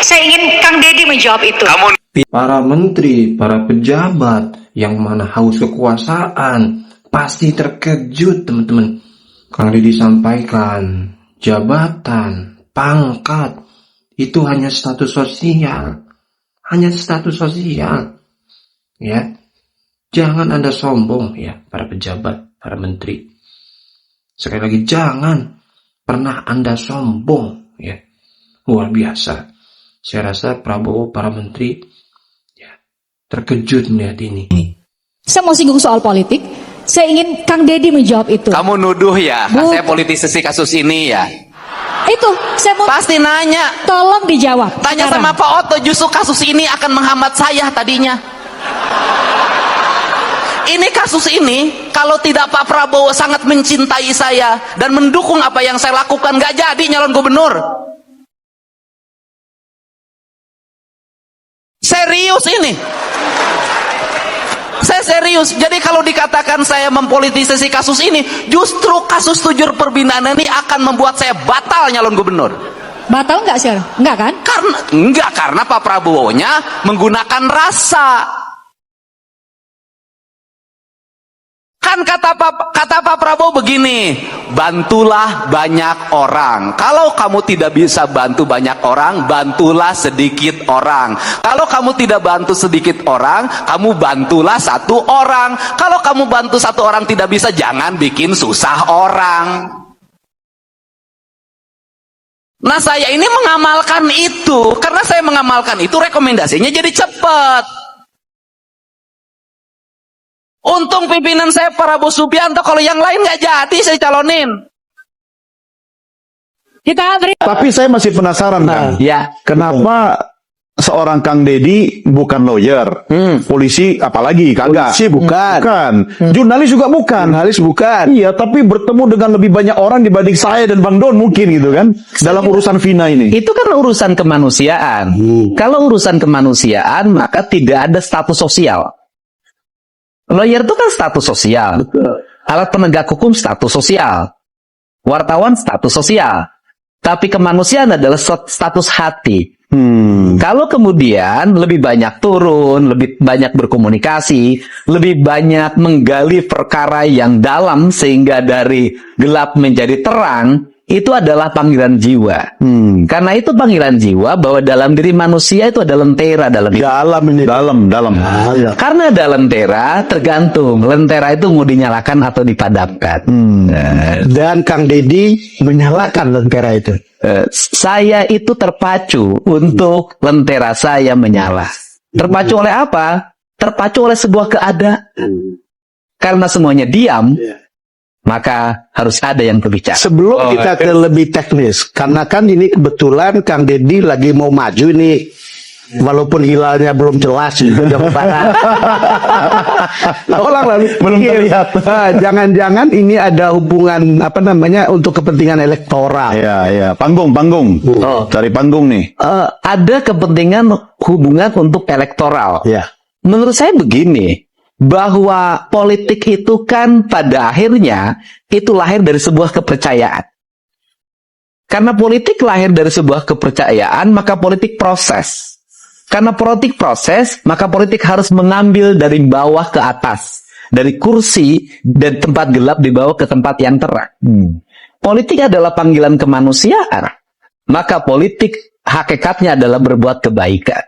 Saya ingin Kang Deddy menjawab itu. Para menteri, para pejabat yang mana haus kekuasaan pasti terkejut, teman-teman. Kang Deddy sampaikan, jabatan, pangkat, itu hanya status sosial. Hanya status sosial. Ya. Jangan Anda sombong ya, para pejabat, para menteri. Sekali lagi, jangan pernah Anda sombong ya. Luar biasa. Saya rasa Prabowo, para menteri ya, terkejut melihat ini. Saya mau singgung soal politik. Saya ingin Kang Deddy menjawab itu. Kamu nuduh ya, saya politisasi kasus ini ya. Itu, saya mau Pasti nanya. tolong dijawab. Tanya sekarang. sama Pak Otto, justru kasus ini akan menghambat saya tadinya. Ini kasus ini, kalau tidak Pak Prabowo sangat mencintai saya dan mendukung apa yang saya lakukan, gak jadi nyalon gubernur. Serius ini. Saya serius. Jadi kalau dikatakan saya mempolitisasi kasus ini, justru kasus 7 perbinaan ini akan membuat saya batal nyalon gubernur. Batal nggak sih? Nggak kan? Karena Pak Prabowo-nya menggunakan rasa. Kan kata Pak Prabowo begini, bantulah banyak orang. Kalau kamu tidak bisa bantu banyak orang, bantulah sedikit orang. Kalau kamu tidak bantu sedikit orang, kamu bantulah 1 orang. Kalau kamu bantu 1 orang tidak bisa, jangan bikin susah orang. Nah, saya ini mengamalkan itu. Karena saya mengamalkan itu, rekomendasinya jadi cepat. Untung pimpinan saya Prabowo Subianto, kalau yang lain nggak jadi saya calonin. Kita beri. Tapi saya masih penasaran kan, Ya. kenapa seorang Kang Deddy bukan lawyer, polisi apalagi kagak, Polisi bukan. jurnalis juga bukan, Jurnalis bukan. iya, tapi bertemu dengan lebih banyak orang dibanding saya dan Bang Don mungkin gitu kan, dalam urusan Vina ini. Itu kan urusan kemanusiaan. Kalau urusan kemanusiaan, maka tidak ada status sosial. Lawyer itu kan status sosial. Alat penegak hukum status sosial. Wartawan status sosial. Tapi kemanusiaan adalah status hati. Kalau kemudian lebih banyak turun, lebih banyak berkomunikasi, lebih banyak menggali perkara yang dalam sehingga dari gelap menjadi terang, itu adalah panggilan jiwa. Karena itu panggilan jiwa bahwa dalam diri manusia itu ada lentera dalam itu. Dalam. Karena ada lentera, tergantung lentera itu mau dinyalakan atau dipadamkan. Dan Kang Deddy menyalakan lentera itu. Saya itu terpacu untuk lentera saya menyala. Terpacu oleh apa? Terpacu oleh sebuah keadaan. Karena semuanya diam, maka harus ada yang berbicara. Sebelum kita ke lebih teknis, karena kan ini kebetulan Kang Deddy lagi mau maju ini, walaupun hilalnya belum jelas gitu. Orang lalu Belum terlihat. Jangan-jangan ini ada hubungan apa namanya untuk kepentingan elektoral. Iya, panggung. Cari panggung nih. Ada kepentingan hubungan untuk elektoral. Ya. Menurut saya begini, bahwa politik itu kan pada akhirnya itu lahir dari sebuah kepercayaan. Karena politik lahir dari sebuah kepercayaan, maka politik proses. Karena politik proses, maka politik harus mengambil dari bawah ke atas. Dari kursi dan tempat gelap dibawa ke tempat yang terang. Politik adalah panggilan kemanusiaan. Maka politik hakikatnya adalah berbuat kebaikan.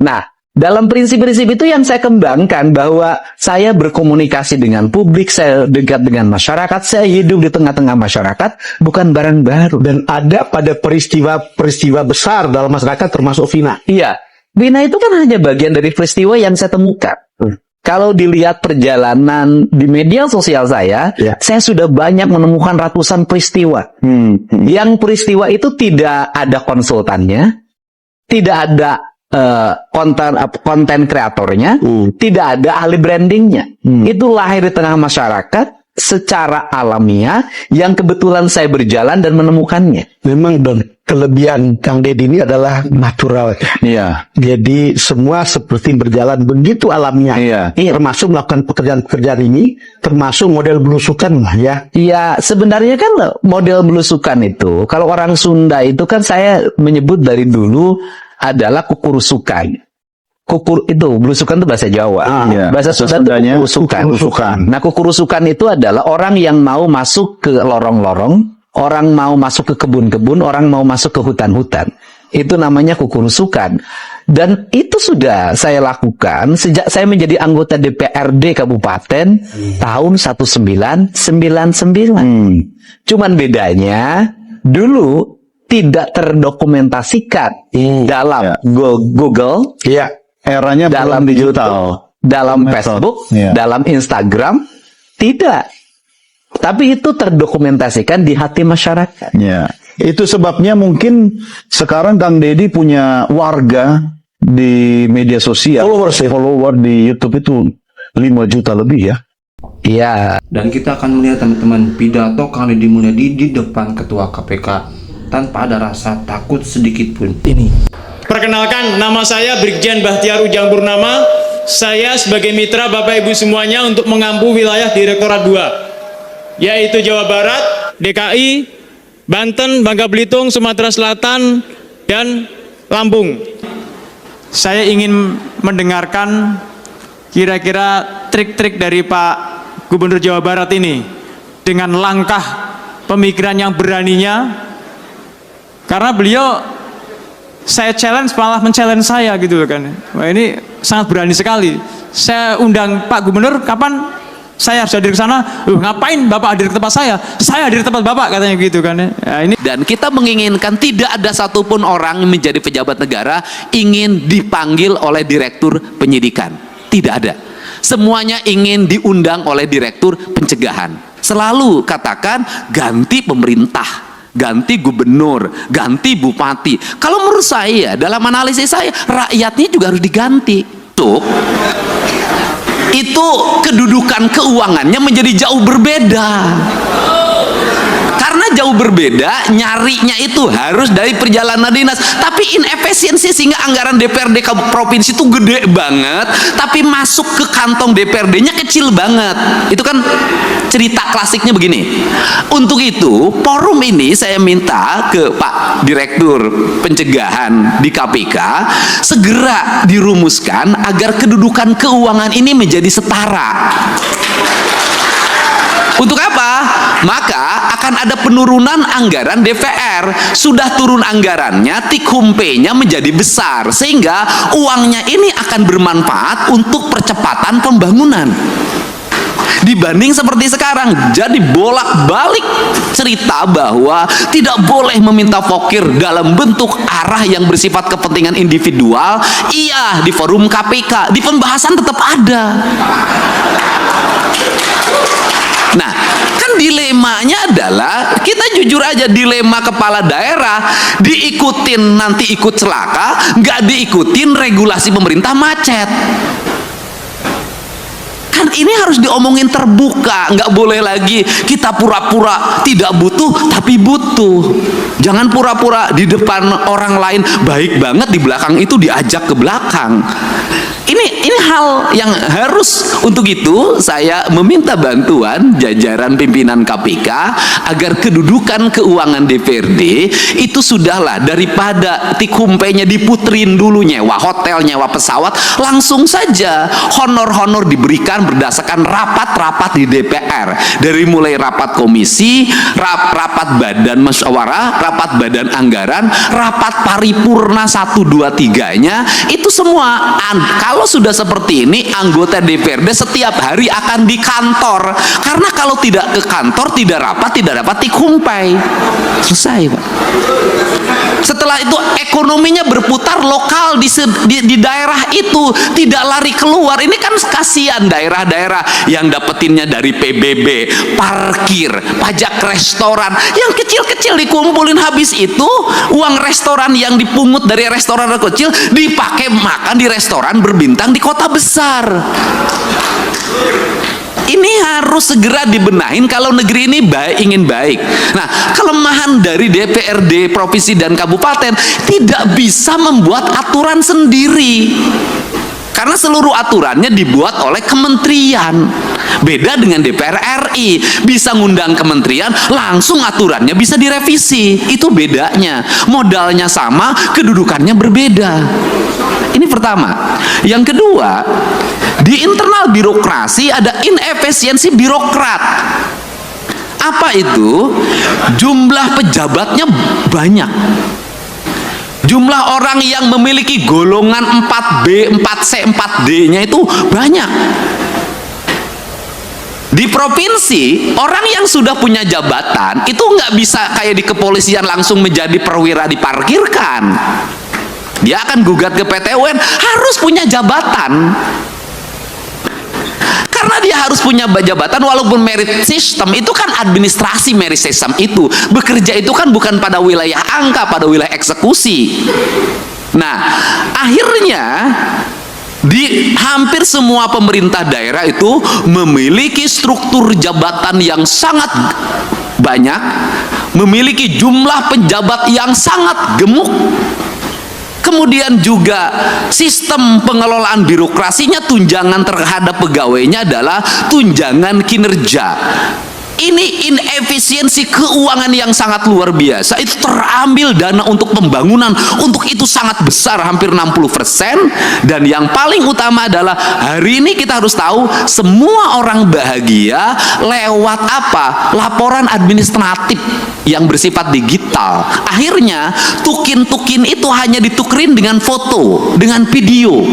Nah, dalam prinsip-prinsip itu yang saya kembangkan bahwa saya berkomunikasi dengan publik, saya dekat dengan masyarakat, saya hidup di tengah-tengah masyarakat, bukan barang baru. Dan ada pada peristiwa besar dalam masyarakat termasuk Vina. Iya, Vina itu kan hanya bagian dari peristiwa yang saya temukan. Kalau dilihat perjalanan di media sosial saya sudah banyak menemukan ratusan peristiwa. Yang peristiwa itu tidak ada konsultannya, tidak ada konten kreatornya, tidak ada ahli brandingnya. Itu lahir di tengah masyarakat secara alamiah yang kebetulan saya berjalan dan menemukannya. Memang Don, kelebihan Kang Deddy ini adalah natural. Iya. Jadi semua seperti berjalan begitu alamiah. Iya. Termasuk melakukan pekerjaan-pekerjaan ini, termasuk model belusukan lah ya. Iya, sebenarnya kan model belusukan itu, kalau orang Sunda itu kan saya menyebut dari dulu adalah kukurusukan. Itu belusukan itu bahasa Jawa. Iya. Bahasa Sunda itu Sundanya kukurusukan. Nah, kukurusukan itu adalah orang yang mau masuk ke lorong-lorong, orang mau masuk ke kebun-kebun, orang mau masuk ke hutan-hutan. Itu namanya kukurusukan. Dan itu sudah saya lakukan sejak saya menjadi anggota DPRD Kabupaten tahun 1999. Cuman bedanya dulu tidak terdokumentasikan dalam Google, eranya dalam belum digital. dalam Method. Facebook, Iya. dalam Instagram, tidak. Tapi itu terdokumentasikan di hati masyarakat. Ya, itu sebabnya mungkin sekarang Kang Deddy punya warga di media sosial. Follower di YouTube itu 5 juta lebih ya. Iya. Dan kita akan melihat teman-teman pidato Kang Deddy Mulyadi di depan Ketua KPK tanpa ada rasa takut sedikit pun. Ini. Perkenalkan, nama saya Brigjen Bahtiar Ujang Purnama. Saya sebagai mitra Bapak Ibu semuanya untuk mengampu wilayah Direktorat 2, yaitu Jawa Barat, DKI, Banten, Bangka Belitung, Sumatera Selatan, dan Lampung. Saya ingin mendengarkan kira-kira trik-trik dari Pak Gubernur Jawa Barat ini dengan langkah pemikiran yang beraninya, karena beliau saya challenge malah men-challenge saya gitu loh kan. Wah, ini sangat berani sekali. Saya undang Pak Gubernur, kapan saya harus hadir ke sana? Ngapain Bapak hadir ke tempat saya? Saya hadir ke tempat Bapak, katanya gitu kan. Ya, ini. Dan kita menginginkan tidak ada satupun orang yang menjadi pejabat negara ingin dipanggil oleh direktur penyidikan. Tidak ada. Semuanya ingin diundang oleh direktur pencegahan. Selalu katakan ganti pemerintah, ganti gubernur, ganti bupati. Kalau menurut saya, dalam analisis saya, rakyatnya juga harus diganti. Tuh, itu kedudukan keuangannya menjadi jauh berbeda. Karena jauh berbeda, nyarinya itu harus dari perjalanan dinas. Tapi inefisiensi sehingga anggaran DPRD provinsi itu gede banget, tapi masuk ke kantong DPRD-nya kecil banget. Itu kan cerita klasiknya begini. Untuk itu, forum ini saya minta ke Pak Direktur Pencegahan di KPK segera dirumuskan agar kedudukan keuangan ini menjadi setara. Untuk apa? Maka akan ada penurunan anggaran DPR. Sudah turun anggarannya, tikumpe-nya menjadi besar, sehingga uangnya ini akan bermanfaat untuk percepatan pembangunan. Dibanding seperti sekarang, jadi bolak-balik cerita bahwa tidak boleh meminta vokir dalam bentuk arah yang bersifat kepentingan individual. Iya, di forum KPK, di pembahasan tetap ada. Nah, kan dilemanya adalah, kita jujur aja, dilema kepala daerah, diikutin nanti ikut celaka, nggak diikutin regulasi pemerintah macet. Kan ini harus diomongin terbuka, nggak boleh lagi kita pura-pura tidak butuh tapi butuh. Jangan pura-pura di depan orang lain baik banget, di belakang itu diajak ke belakang. Ini hal yang harus, untuk itu saya meminta bantuan jajaran pimpinan KPK agar kedudukan keuangan DPRD itu sudahlah, daripada tikumpenya diputrin dulu, nyewa hotel, nyewa pesawat, langsung saja honor-honor diberikan berdasarkan rapat-rapat di DPR, dari mulai rapat komisi, rapat badan musyawarah, rapat badan anggaran, rapat paripurna 1, 2, 3-nya, itu semua. Kalau sudah seperti ini, anggota DPRD setiap hari akan di kantor, karena kalau tidak ke kantor, tidak dapat tikumpai. Selesai, Pak. Setelah itu ekonominya berputar lokal di daerah itu, tidak lari keluar. Ini kan kasihan daerah-daerah yang dapetinnya dari PBB, parkir, pajak restoran, yang kecil-kecil dikumpulin, habis itu uang restoran yang dipungut dari restoran kecil dipakai makan di restoran berbintang di kota besar. Ini harus segera dibenahin kalau negeri ini ingin baik. Nah, kelemahan dari DPRD provinsi dan kabupaten tidak bisa membuat aturan sendiri, karena seluruh aturannya dibuat oleh kementerian. Beda dengan DPR RI, bisa ngundang kementerian, langsung aturannya bisa direvisi. Itu bedanya. Modalnya sama, kedudukannya berbeda. Ini pertama. Yang kedua, di internal birokrasi ada inefisiensi birokrat. Apa itu? Jumlah pejabatnya banyak. Jumlah orang yang memiliki golongan 4B, 4C, 4D-nya itu banyak. Di provinsi, orang yang sudah punya jabatan itu nggak bisa kayak di kepolisian langsung menjadi perwira diparkirkan. Dia akan gugat ke PT UN, harus punya jabatan. Karena dia harus punya jabatan, walaupun merit system itu kan administrasi, merit system itu bekerja itu kan bukan pada wilayah angka, pada wilayah eksekusi. Nah, akhirnya di hampir semua pemerintah daerah itu memiliki struktur jabatan yang sangat banyak, memiliki jumlah penjabat yang sangat gemuk. Kemudian juga sistem pengelolaan birokrasinya, tunjangan terhadap pegawainya adalah tunjangan kinerja. Ini inefisiensi keuangan yang sangat luar biasa. Itu terambil dana untuk pembangunan, untuk itu sangat besar, hampir 60%. Dan yang paling utama adalah hari ini kita harus tahu semua orang bahagia lewat apa? Laporan administratif yang bersifat digital. Akhirnya tukin-tukin itu hanya ditukerin dengan foto, dengan video.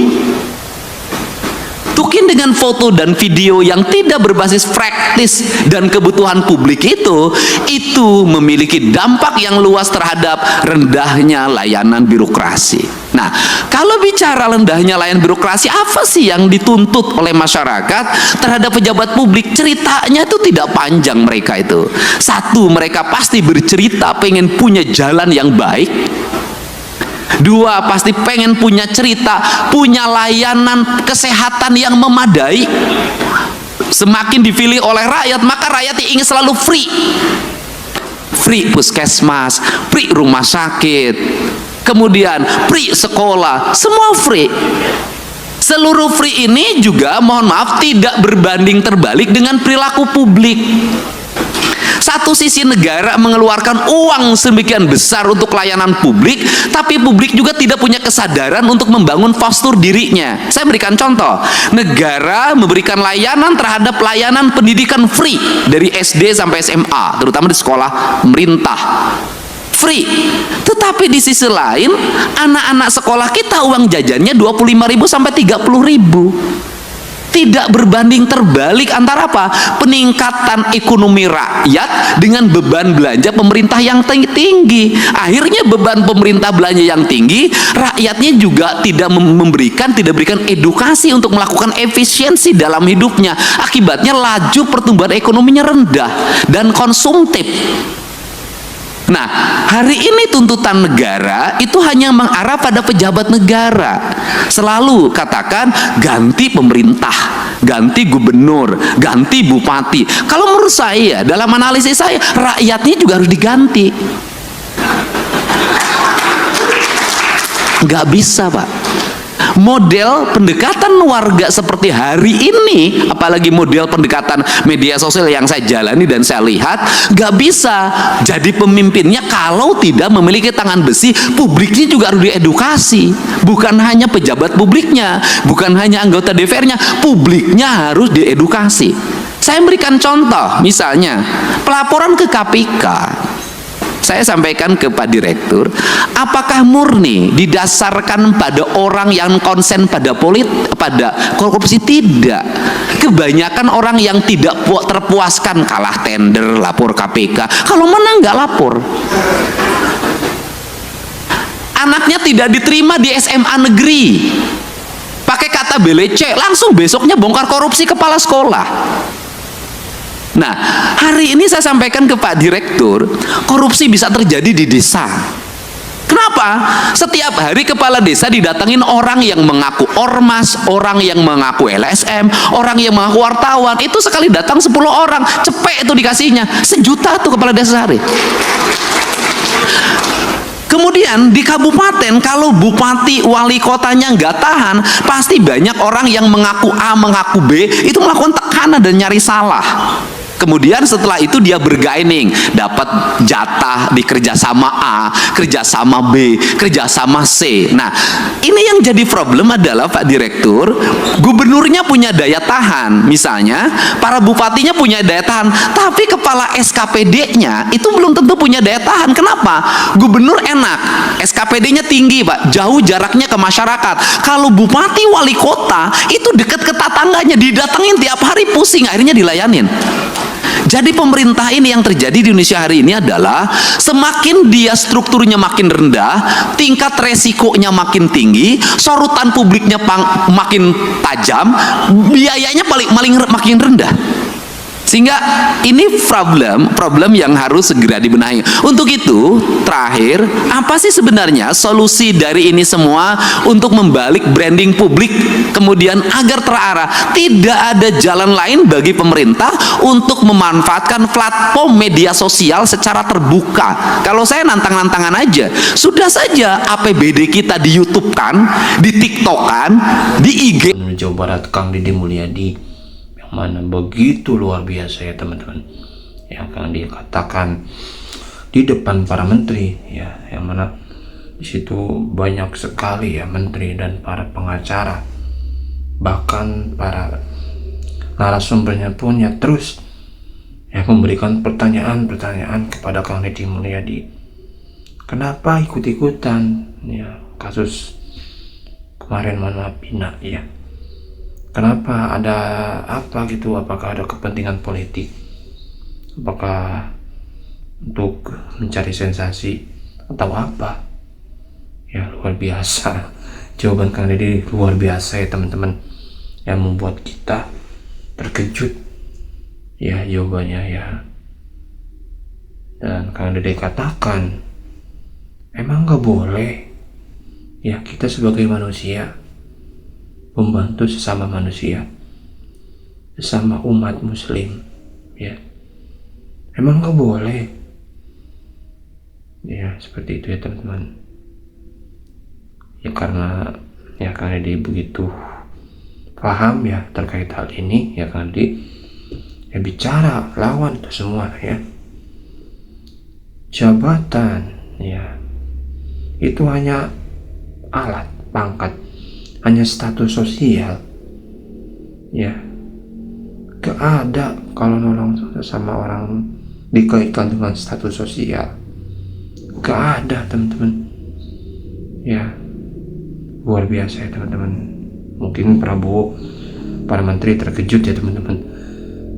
Tukin dengan foto dan video yang tidak berbasis praktis dan kebutuhan publik itu memiliki dampak yang luas terhadap rendahnya layanan birokrasi. Nah, kalau bicara rendahnya layanan birokrasi, apa sih yang dituntut oleh masyarakat terhadap pejabat publik? Ceritanya itu tidak panjang mereka itu. Satu, mereka pasti bercerita pengen punya jalan yang baik. Dua, pasti pengen punya cerita, punya layanan kesehatan yang memadai. Semakin dipilih oleh rakyat, maka rakyat ingin selalu free. Free puskesmas, free rumah sakit, kemudian free sekolah, semua free. Seluruh free ini juga, mohon maaf, tidak berbanding terbalik dengan perilaku publik. Satu sisi negara mengeluarkan uang sedemikian besar untuk layanan publik, tapi publik juga tidak punya kesadaran untuk membangun postur dirinya. Saya berikan contoh, negara memberikan layanan terhadap layanan pendidikan free dari SD sampai SMA, terutama di sekolah pemerintah. Free. Tetapi di sisi lain, anak-anak sekolah kita uang jajannya 25.000 sampai 30.000. Tidak berbanding terbalik antara apa? Peningkatan ekonomi rakyat dengan beban belanja pemerintah yang tinggi. Akhirnya beban pemerintah belanja yang tinggi, rakyatnya juga tidak berikan edukasi untuk melakukan efisiensi dalam hidupnya. Akibatnya laju pertumbuhan ekonominya rendah dan konsumtif. Nah, hari ini tuntutan negara itu hanya mengarah pada pejabat negara. Selalu katakan ganti pemerintah, ganti gubernur, ganti bupati. Kalau menurut saya, dalam analisis saya, rakyatnya juga harus diganti. Nggak bisa, Pak. Model pendekatan warga seperti hari ini, apalagi model pendekatan media sosial yang saya jalani dan saya lihat, gak bisa jadi pemimpinnya kalau tidak memiliki tangan besi. Publiknya juga harus diedukasi, bukan hanya pejabat publiknya, bukan hanya anggota DPR-nya, publiknya harus diedukasi. Saya berikan contoh, misalnya pelaporan ke KPK. Saya sampaikan ke Pak Direktur, apakah murni didasarkan pada orang yang konsen pada korupsi? Tidak. Kebanyakan orang yang tidak terpuaskan, kalah tender, lapor KPK. Kalau menang nggak lapor. Anaknya tidak diterima di SMA negeri, pakai kata BLC, langsung besoknya bongkar korupsi kepala sekolah. Nah, hari ini saya sampaikan ke Pak Direktur, korupsi bisa terjadi di desa. Kenapa? Setiap hari kepala desa didatengin orang yang mengaku ormas, orang yang mengaku LSM, orang yang mengaku wartawan. Itu sekali datang 10 orang, cepet itu dikasihnya. 1 juta tuh kepala desa sehari. Kemudian di kabupaten, kalau bupati wali kotanya nggak tahan, pasti banyak orang yang mengaku A mengaku B itu melakukan tekanan dan nyari salah. Kemudian setelah itu dia bergaining, dapat jatah di kerjasama A, kerjasama B, kerjasama C. Nah, ini yang jadi problem adalah Pak Direktur, gubernurnya punya daya tahan, misalnya para bupatinya punya daya tahan, tapi kepala SKPD-nya itu belum tentu punya daya tahan. Kenapa? Gubernur enak, SKPD-nya tinggi Pak, jauh jaraknya ke masyarakat. Kalau bupati wali kota itu dekat ke tetangganya, didatengin tiap hari, pusing, akhirnya dilayanin. Jadi pemerintah ini yang terjadi di Indonesia hari ini adalah semakin dia strukturnya makin rendah, tingkat resikonya makin tinggi, sorotan publiknya makin tajam, biayanya makin rendah. Sehingga ini problem yang harus segera dibenahi. Untuk itu, terakhir, apa sih sebenarnya solusi dari ini semua untuk membalik branding publik kemudian agar terarah? Tidak ada jalan lain bagi pemerintah untuk memanfaatkan platform media sosial secara terbuka. Kalau saya nantang-nantangan aja, sudah saja APBD kita di YouTube kan, di TikTok kan, di IG. Jawa Barat Kang Deddy Mulyadi mana begitu luar biasa ya teman-teman, yang akan dia katakan di depan para menteri ya, yang mana di situ banyak sekali ya menteri dan para pengacara, bahkan para narasumbernya pun ya terus ya memberikan pertanyaan-pertanyaan kepada Kang Deddy Mulyadi. Kenapa ikut-ikutan ya kasus kemarin Pina ya? Kenapa, ada apa gitu? Apakah ada kepentingan politik? Apakah untuk mencari sensasi atau apa? Ya luar biasa. Jawaban Kang Deddy luar biasa ya teman-teman, yang membuat kita terkejut ya jawabannya ya. Dan Kang Deddy katakan, emang gak boleh ya kita sebagai manusia membantu sesama manusia, sesama umat muslim ya, emang gak boleh ya, seperti itu ya teman-teman ya. Karena ya karena dia begitu paham ya terkait hal ini ya, karena dia ya bicara lawan itu semua ya. Jabatan ya itu hanya alat, pangkat, hanya status sosial ya. Gak ada kalau nolong sama orang dikaitkan dengan status sosial, gak ada teman-teman ya. Luar biasa ya teman-teman. Mungkin Prabowo, para menteri terkejut ya teman-teman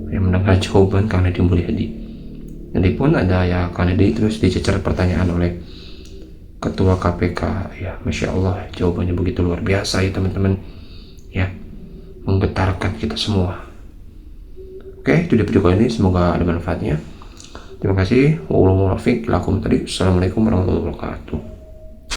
yang mendengar jawaban Kang Deddy Mulyadi. Jadi pun ada ya Kang Deddy terus dicecer pertanyaan oleh Ketua KPK ya, Masya Allah jawabannya begitu luar biasa ya teman-teman ya, menggetarkan kita semua. Oke, itu dia video kali ini, semoga ada manfaatnya. Terima kasih. Wassalamualaikum warahmatullahi wabarakatuh.